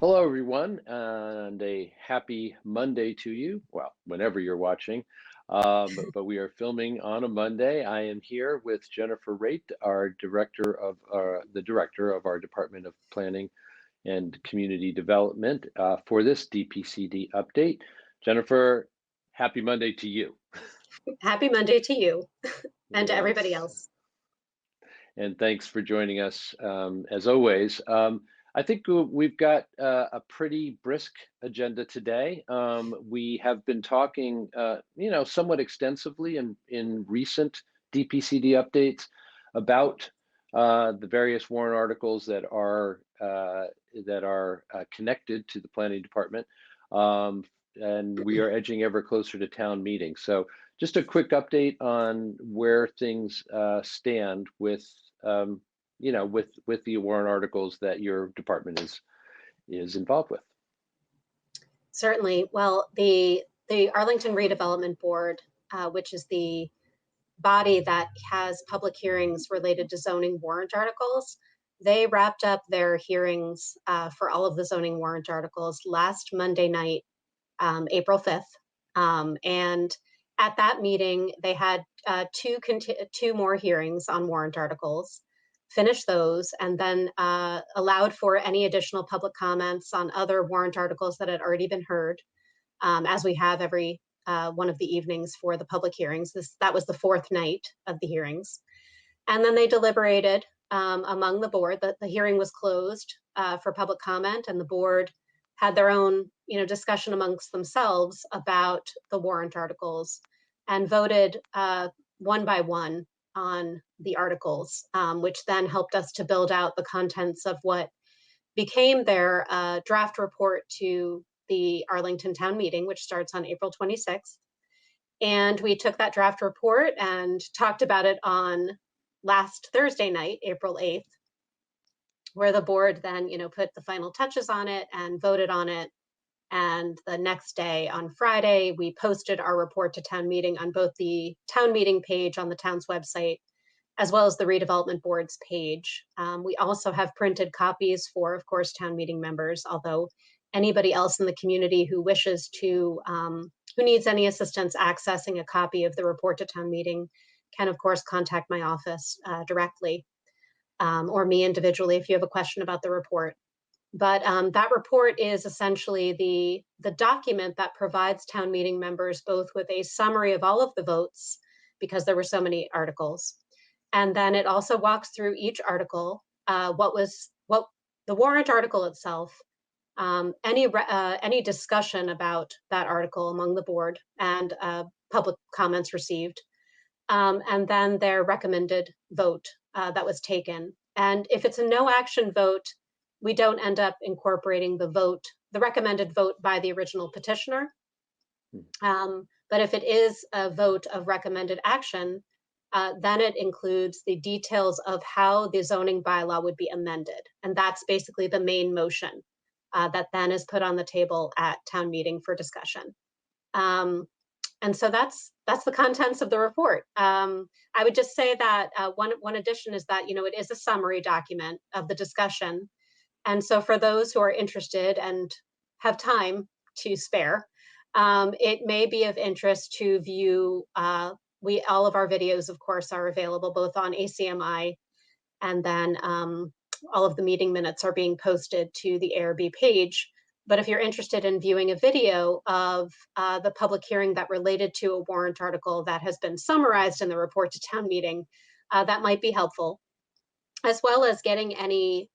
Hello, everyone, and a happy Monday to you. Well, whenever you're watching, but we are filming on a Monday. I am here with Jennifer Raitt, our the director of our Department of Planning and Community Development, for this DPCD update. Jennifer, happy Monday to you. Happy Monday to you and to everybody Yes. else. And thanks for joining us as always. I think we've got a pretty brisk agenda today. We have been talking, somewhat extensively in recent DPCD updates about the various warrant articles that are connected to the planning department, and we are edging ever closer to town meeting. So just a quick update on where things stand with with the warrant articles that your department is involved with. Certainly. Well, the Arlington Redevelopment Board, which is the body that has public hearings related to zoning warrant articles, they wrapped up their hearings for all of the zoning warrant articles last Monday night, April 5th. And at that meeting, they had two more hearings on warrant articles, finished those, and then allowed for any additional public comments on other warrant articles that had already been heard, as we have every one of the evenings for the public hearings. That was the fourth night of the hearings. And then they deliberated among the board. The hearing was closed for public comment, and the board had their own discussion amongst themselves about the warrant articles and voted one by one on the articles, which then helped us to build out the contents of what became their draft report to the Arlington Town Meeting, which starts on April 26th. And we took that draft report and talked about it on last Thursday night, April 8th, where the board then, put the final touches on it and voted on it. And the next day, on Friday, we posted our report to town meeting on both the town meeting page on the town's website, as well as the redevelopment board's page. We also have printed copies for, of course, town meeting members, although anybody else in the community who wishes to, who needs any assistance accessing a copy of the report to town meeting can, of course, contact my office directly, or me individually if you have a question about the report. But that report is essentially the document that provides town meeting members both with a summary of all of the votes, because there were so many articles. And then it also walks through each article, what the warrant article itself, any discussion about that article among the board, and public comments received, and then their recommended vote that was taken. And if it's a no action vote, we don't end up incorporating the recommended vote by the original petitioner. But if it is a vote of recommended action, then it includes the details of how the zoning bylaw would be amended. And that's basically the main motion that then is put on the table at town meeting for discussion. And so that's the contents of the report. I would just say that one addition is that, it is a summary document of the discussion. And so for those who are interested and have time to spare, it may be of interest to view, all of our videos, of course, are available both on ACMi, and then all of the meeting minutes are being posted to the ARB page. But if you're interested in viewing a video of the public hearing that related to a warrant article that has been summarized in the report to town meeting, that might be helpful, as well as getting any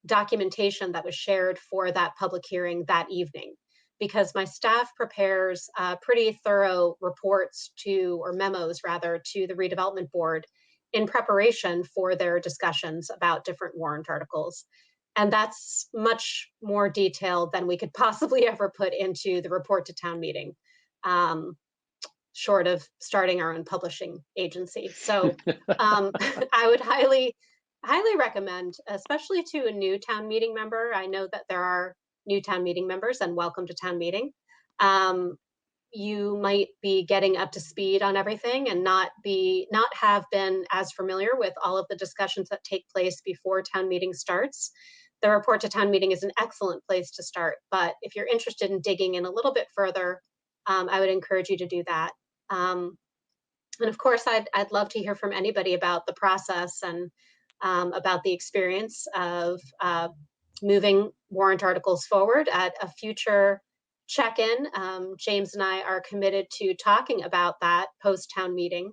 documentation that was shared for that public hearing that evening, because my staff prepares pretty thorough reports or memos rather, to the redevelopment board in preparation for their discussions about different warrant articles. And that's much more detailed than we could possibly ever put into the report to town meeting, short of starting our own publishing agency. So I would highly recommend, especially to a new town meeting member. I know that there are new town meeting members, and welcome to town meeting. You might be getting up to speed on everything and not have been as familiar with all of the discussions that take place before town meeting starts. the report to town meeting is an excellent place to start. But if you're interested in digging in a little bit further, I would encourage you to do that. Um, and of course, I'd love to hear from anybody about the process and about the experience of moving warrant articles forward at a future check-in. James and I are committed to talking about that post town meeting,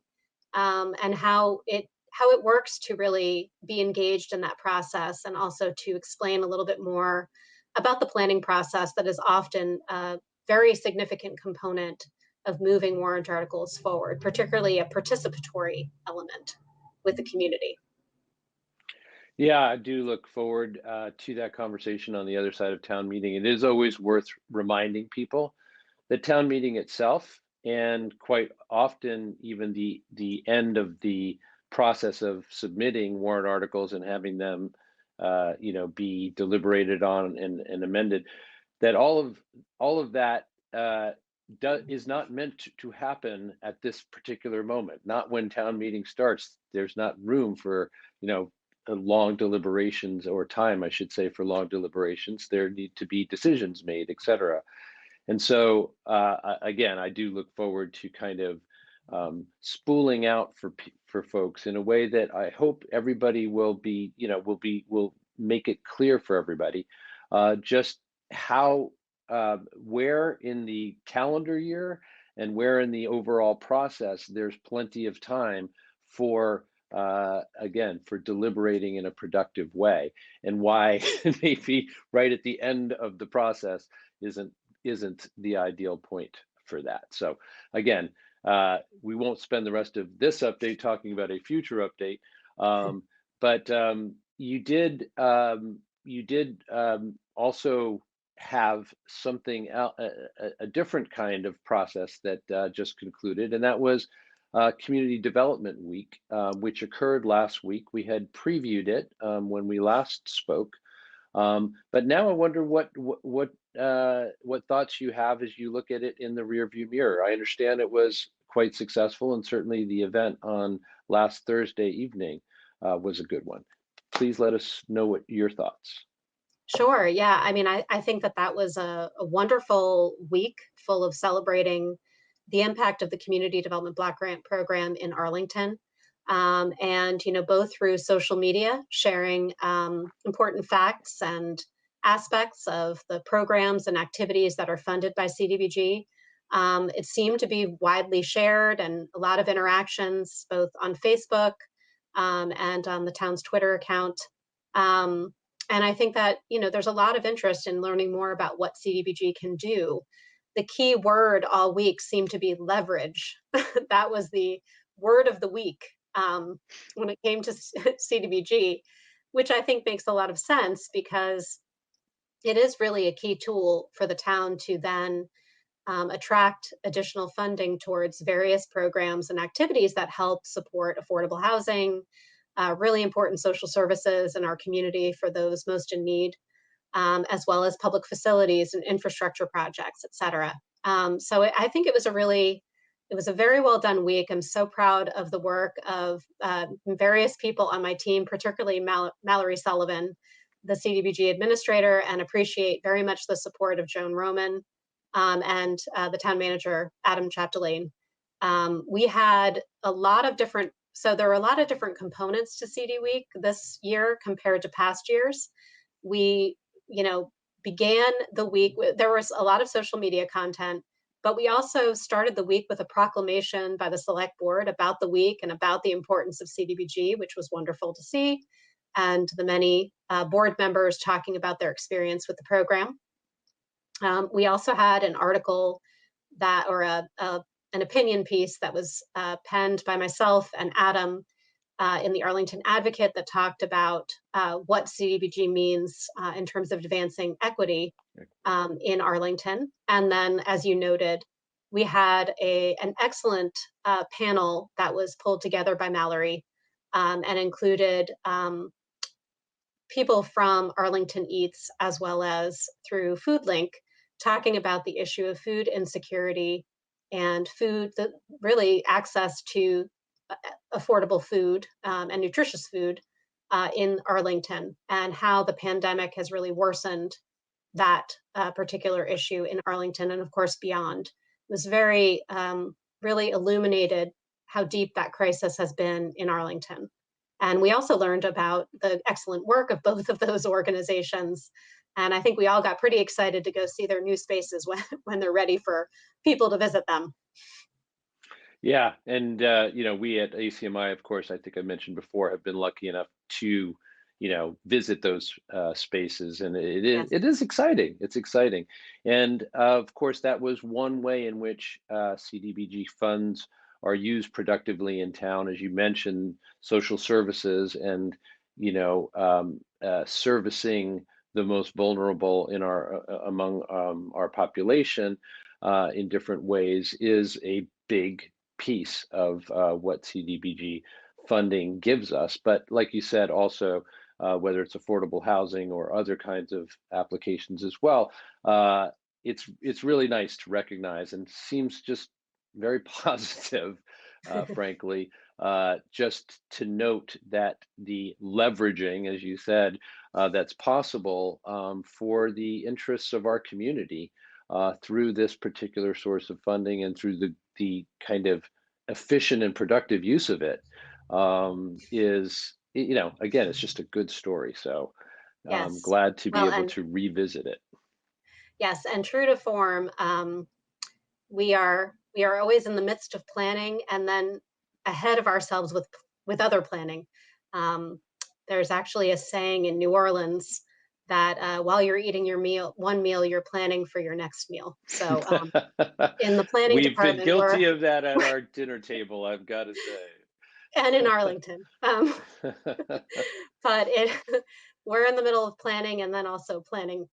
and how it works to really be engaged in that process, and also to explain a little bit more about the planning process that is often a very significant component of moving warrant articles forward, particularly a participatory element with the community. Yeah, I do look forward to that conversation on the other side of town meeting. It is always worth reminding people that town meeting itself, and quite often even the end of the process of submitting warrant articles and having them, be deliberated on and amended, that all of that is not meant to happen at this particular moment. Not when town meeting starts. There's not room for long deliberations, or time, I should say, for long deliberations. There need to be decisions made, et cetera. And so, again, I do look forward to kind of spooling out for folks in a way that I hope everybody will make it clear for everybody, just how, where in the calendar year and where in the overall process there's plenty of time for, again, for deliberating in a productive way, and why maybe right at the end of the process isn't the ideal point for that. So again, we won't spend the rest of this update talking about a future update, but you did also have something else, a different kind of process that just concluded, and that was Community Development Week, which occurred last week. We had previewed it when we last spoke, but now I wonder what thoughts you have as you look at it in the rearview mirror. I understand it was quite successful, and certainly the event on last Thursday evening was a good one. Please let us know what your thoughts. Sure. Yeah. I mean, I think that that was a wonderful week full of celebrating the impact of the Community Development Block Grant Program in Arlington. And, both through social media, sharing important facts and aspects of the programs and activities that are funded by CDBG. It seemed to be widely shared, and a lot of interactions both on Facebook and on the town's Twitter account. Um, and I think that, there's a lot of interest in learning more about what CDBG can do. The key word all week seemed to be leverage. That was the word of the week when it came to CDBG, which I think makes a lot of sense, because it is really a key tool for the town to then attract additional funding towards various programs and activities that help support affordable housing, really important social services in our community for those most in need, as well as public facilities and infrastructure projects, et cetera. I think it was a very well done week. I'm so proud of the work of various people on my team, particularly Mallory Sullivan, the CDBG administrator, and appreciate very much the support of Joan Roman and the town manager, Adam Chapdelaine. We had a lot of different, so there were a lot of different components to CD Week this year compared to past years. We, began the week with, there was a lot of social media content, but we also started the week with a proclamation by the select board about the week and about the importance of CDBG, which was wonderful to see, and the many board members talking about their experience with the program. We also had an article that, or an opinion piece that was penned by myself and Adam in the Arlington Advocate, that talked about what CDBG means in terms of advancing equity in Arlington. And then, as you noted, we had an excellent panel that was pulled together by Mallory and included people from Arlington Eats, as well as through FoodLink, talking about the issue of food insecurity and food, that really access to affordable food and nutritious food in Arlington, and how the pandemic has really worsened that particular issue in Arlington and, of course, beyond. It was very, really illuminated how deep that crisis has been in Arlington. And we also learned about the excellent work of both of those organizations. And I think we all got pretty excited to go see their new spaces when they're ready for people to visit them. Yeah, and we at ACMi, of course, I think I mentioned before, have been lucky enough to, visit those spaces, and it is Yes. it is exciting. It's exciting, and of course, that was one way in which CDBG funds are used productively in town, as you mentioned, social services, and servicing the most vulnerable in our among our population in different ways is a big piece of what CDBG funding gives us. But like you said, also whether it's affordable housing or other kinds of applications as well, it's really nice to recognize and seems just very positive, frankly. Just to note that the leveraging, as you said, that's possible for the interests of our community through this particular source of funding and through the kind of efficient and productive use of it is, again, it's just a good story. So I'm Yes. glad to be Well, able and to revisit it. yes, and true to form, we are always in the midst of planning and then ahead of ourselves with other planning. Um, there's actually a saying in New Orleans that while you're eating your one meal, you're planning for your next meal. So in the planning We've been department, we're, guilty of that at we're our dinner table, I've got to say. and in Arlington. But we're in the middle of planning and then also planning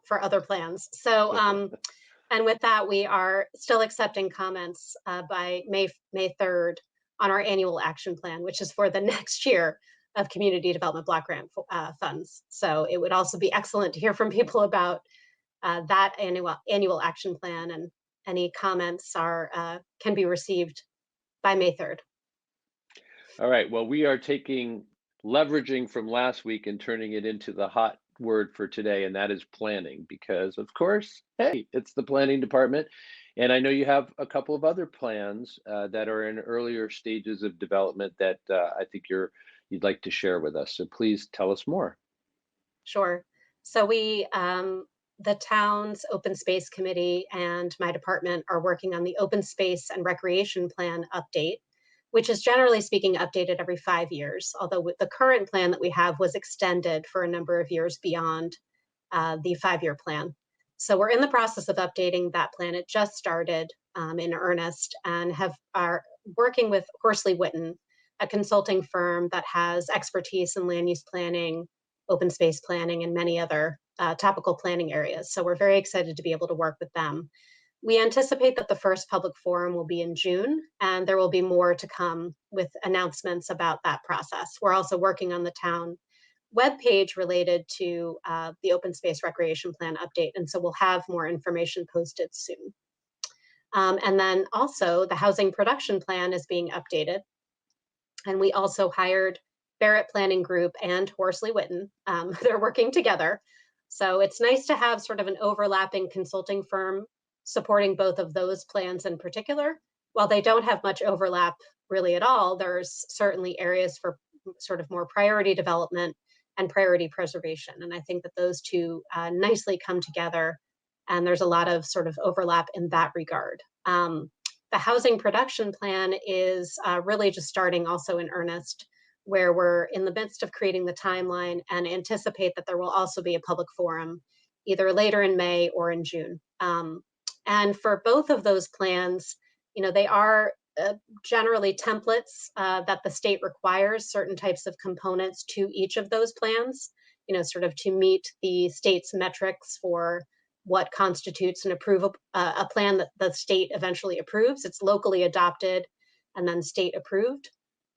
for other plans. So and with that, we are still accepting comments by May 3rd on our annual action plan, which is for the next year of community development block grant funds. So it would also be excellent to hear from people about that annual action plan, and any comments are can be received by May 3rd. All right. Well, we are taking leveraging from last week and turning it into the hot word for today, and that is planning, because, of course, hey, it's the planning department. And I know you have a couple of other plans that are in earlier stages of development that I think you'd like to share with us. So please tell us more. Sure. So the town's open space committee and my department are working on the open space and recreation plan update, which is generally speaking updated every 5 years. Although with the current plan that we have was extended for a number of years beyond the 5 year plan. So we're in the process of updating that plan. It just started in earnest, and are working with Horsley Witten, a consulting firm that has expertise in land use planning, open space planning, and many other topical planning areas. So we're very excited to be able to work with them. We anticipate that the first public forum will be in June, and there will be more to come with announcements about that process. We're also working on the town webpage related to the open space recreation plan update, and so we'll have more information posted soon. And then also the housing production plan is being updated, and we also hired Barrett Planning Group and Horsley Witten. They're working together. So it's nice to have sort of an overlapping consulting firm supporting both of those plans in particular. While they don't have much overlap really at all, there's certainly areas for sort of more priority development and priority preservation. And I think that those two nicely come together, and there's a lot of sort of overlap in that regard. The housing production plan is really just starting also in earnest, where we're in the midst of creating the timeline and anticipate that there will also be a public forum either later in May or in June. And for both of those plans, they are generally templates that the state requires certain types of components to each of those plans, sort of to meet the state's metrics for what constitutes a plan that the state eventually approves. It's locally adopted and then state approved.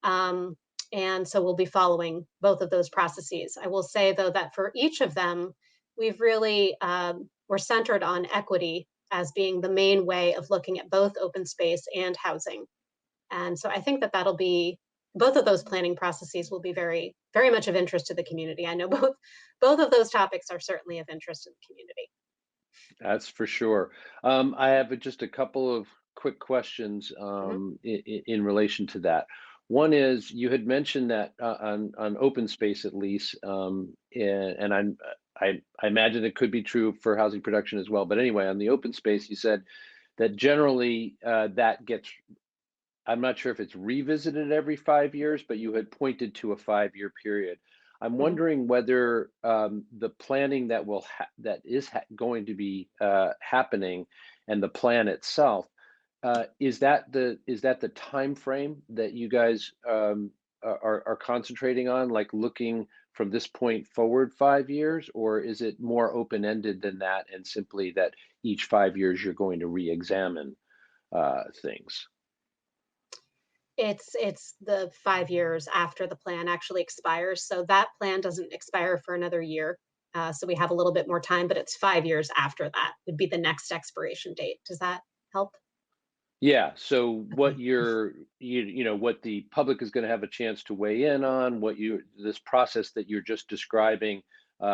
And so we'll be following both of those processes. I will say, though, that for each of them, we've really, we're centered on equity as being the main way of looking at both open space and housing. And so I think that that'll be both of those planning processes will be very, very much of interest to the community. I know both of those topics are certainly of interest to the community. That's for sure. I have just a couple of quick questions Mhm. in relation to that. One is you had mentioned that on open space at least, and I imagine it could be true for housing production as well. But anyway, on the open space, you said that generally that gets. I'm not sure if it's revisited every 5 years, but you had pointed to a 5 year period. I'm Mhm. wondering whether the planning that that is going to be happening, and the plan itself, is that the time frame that you guys are concentrating on, like looking from this point forward 5 years, or is it more open ended than that, and simply that each 5 years you're going to re-examine things? It's the 5 years after the plan actually expires. So that plan doesn't expire for another year. So we have a little bit more time, but it's 5 years after that would be the next expiration date. Does that help? Yeah, so what Okay. what the public is going to have a chance to weigh in on, what you this process that you're just describing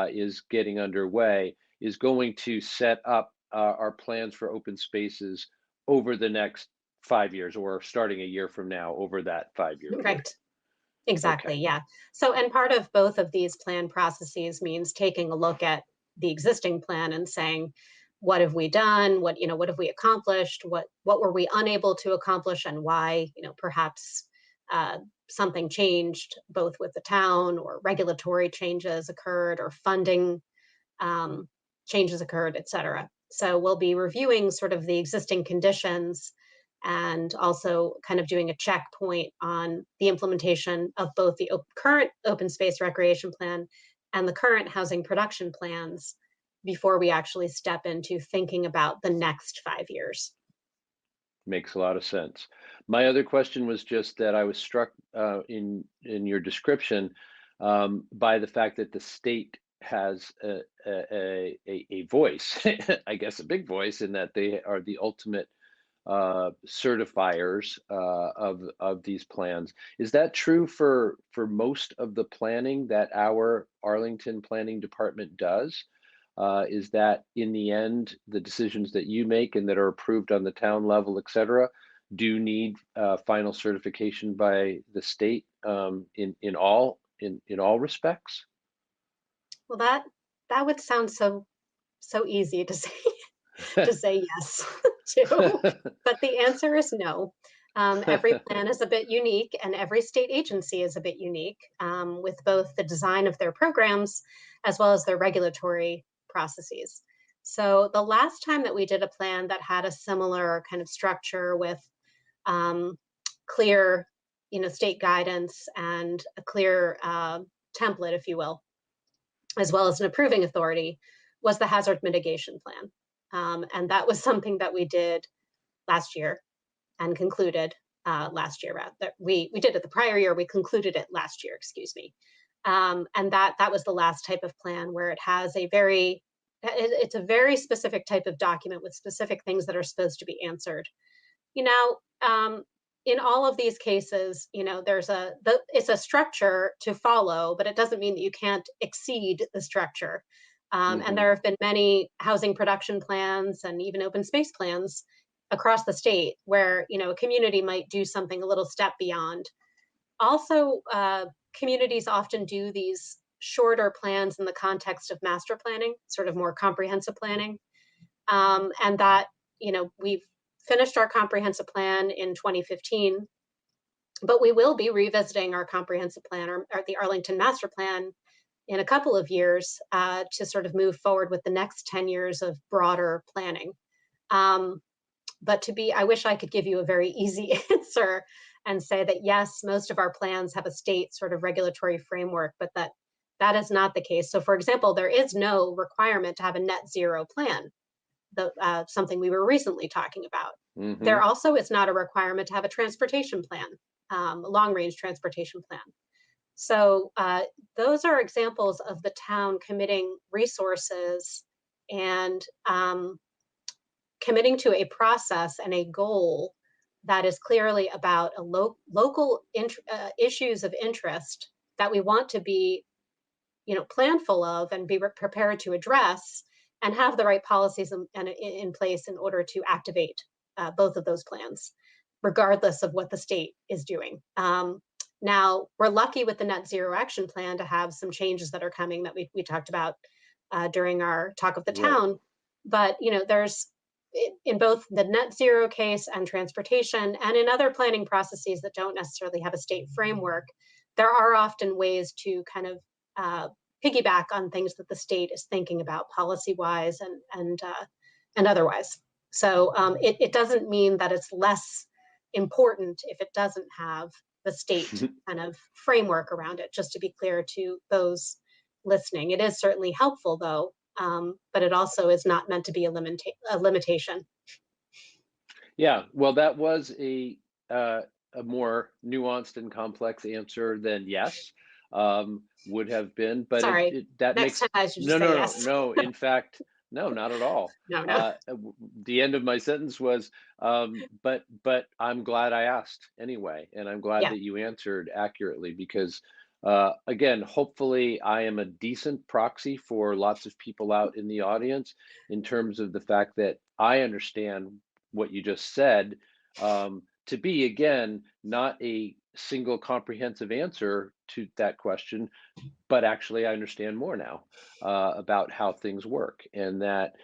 is getting underway, is going to set up our plans for open spaces over the next 5 years, or starting a year from now over that 5 year period. Right. Exactly. Okay. Yeah. So, and part of both of these plan processes means taking a look at the existing plan and saying, what have we done? What have we accomplished? What were we unable to accomplish and why? Perhaps uh, something changed both with the town or regulatory changes occurred or funding um, changes occurred, et cetera. So we'll be reviewing sort of the existing conditions and also kind of doing a checkpoint on the implementation of both the current open space recreation plan and the current housing production plans before we actually step into thinking about the next 5 years. Makes a lot of sense. My other question was just that I was struck in your description by the fact that the state has a voice, I guess a big voice, in that they are the ultimate certifiers of these plans. Is that true for most of the planning that our Arlington Planning Department does? Is that in the end, the decisions that you make and that are approved on the town level, et cetera, do need final certification by the state in all respects? Well, that would sound so easy to say to say yes to, but the answer is no. Every plan is a bit unique, and every state agency is a bit unique with both the design of their programs as well as their regulatory processes. So, the last time that we did a plan that had a similar kind of structure with um, clear, state guidance and a clear template, if you will, as well as an approving authority, was the hazard mitigation plan. And that was something that we did last year and concluded last year. That we did it the prior year. We concluded it last year. Excuse me. And that was the last type of plan where it has it's a very specific type of document with specific things that are supposed to be answered. You know, um, in all of these cases, it's a structure to follow, but it doesn't mean that you can't exceed the structure. And Hmm. there have been many housing production plans and even open space plans across the state where a community might do something a little step beyond. Also, communities often do these shorter plans in the context of master planning, sort of more comprehensive planning, and that we've finished our comprehensive plan in 2015, but we will be revisiting our comprehensive plan or the Arlington master plan in a couple of years to sort of move forward with the next 10 years of broader planning. um, but I wish I could give you a very easy answer and say that yes, most of our plans have a state sort of regulatory framework, but that is not the case. So for example, there is no requirement to have a net zero plan, something we were recently talking about. There Hmm. also is not a requirement to have a transportation plan, a long range transportation plan. So those are examples of the town committing resources and committing to a process and a goal that is clearly about local issues of interest that we want to be, planful of and be prepared to address, and have the right policies in place in order to activate both of those plans, regardless of what the state is doing. Now, we're lucky with the Net Zero Action Plan to have some changes that are coming that we talked about during our talk of the Right. town. But there's in both the net zero case and transportation, and in other planning processes that don't necessarily have a state framework, there are often ways to kind of piggyback on things that the state is thinking about policy wise and otherwise. So it doesn't mean that it's less important if it doesn't have the state kind of framework around it. Just to be clear to those listening, it is certainly helpful though, but it also is not meant to be a limitation. Yeah, well, that was a more nuanced and complex answer than yes would have been, but Sorry. that Next time makes I should just no, say no, no, yes. no. In fact, no, not at all. No, no. The end of my sentence was, but I'm glad I asked anyway, and I'm glad Yeah. that you answered accurately because. Again, hopefully, I am a decent proxy for lots of people out in the audience in terms of the fact that I understand what you just said to be, again, not a single comprehensive answer to that question, but actually I understand more now about how things work. And that,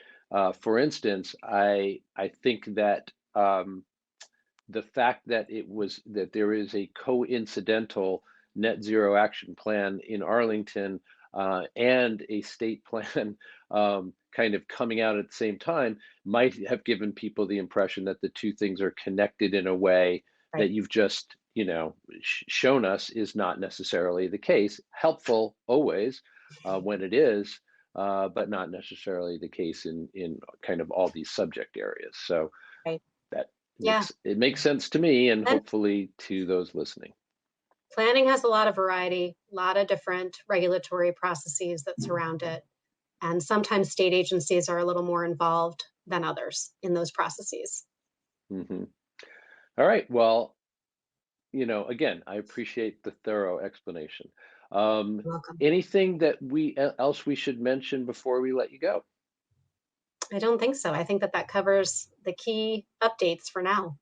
for instance, I think that the fact that that there is a coincidental net zero action plan in Arlington and a state plan kind of coming out at the same time might have given people the impression that the two things are connected in a way Right. that you've just shown us is not necessarily the case. Helpful always when it is, but not necessarily the case in kind of all these subject areas. So Right. that Yeah. makes sense to me and And hopefully to those listening. planning has a lot of variety, a lot of different regulatory processes that surround it. And sometimes state agencies are a little more involved than others in those processes. Hmm. All right. Well, again, I appreciate the thorough explanation. You're welcome. Anything that else we should mention before we let you go? I don't think so. I think that covers the key updates for now.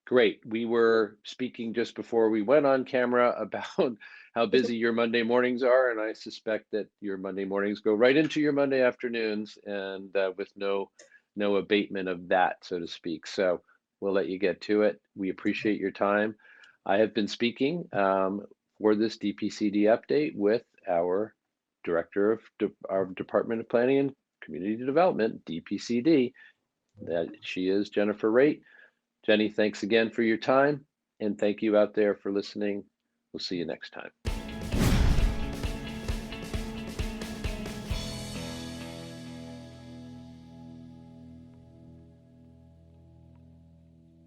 Great. We were speaking just before we went on camera about how busy your Monday mornings are, and I suspect that your Monday mornings go right into your Monday afternoons, and with no abatement of that, so to speak. So we'll let you get to it. We appreciate your time. I have been speaking for this DPCD update with our Director of our Department of Planning and Community Development, DPCD. That she is Jennifer Raitt. Jenny, thanks again for your time, and thank you out there for listening. We'll see you next time.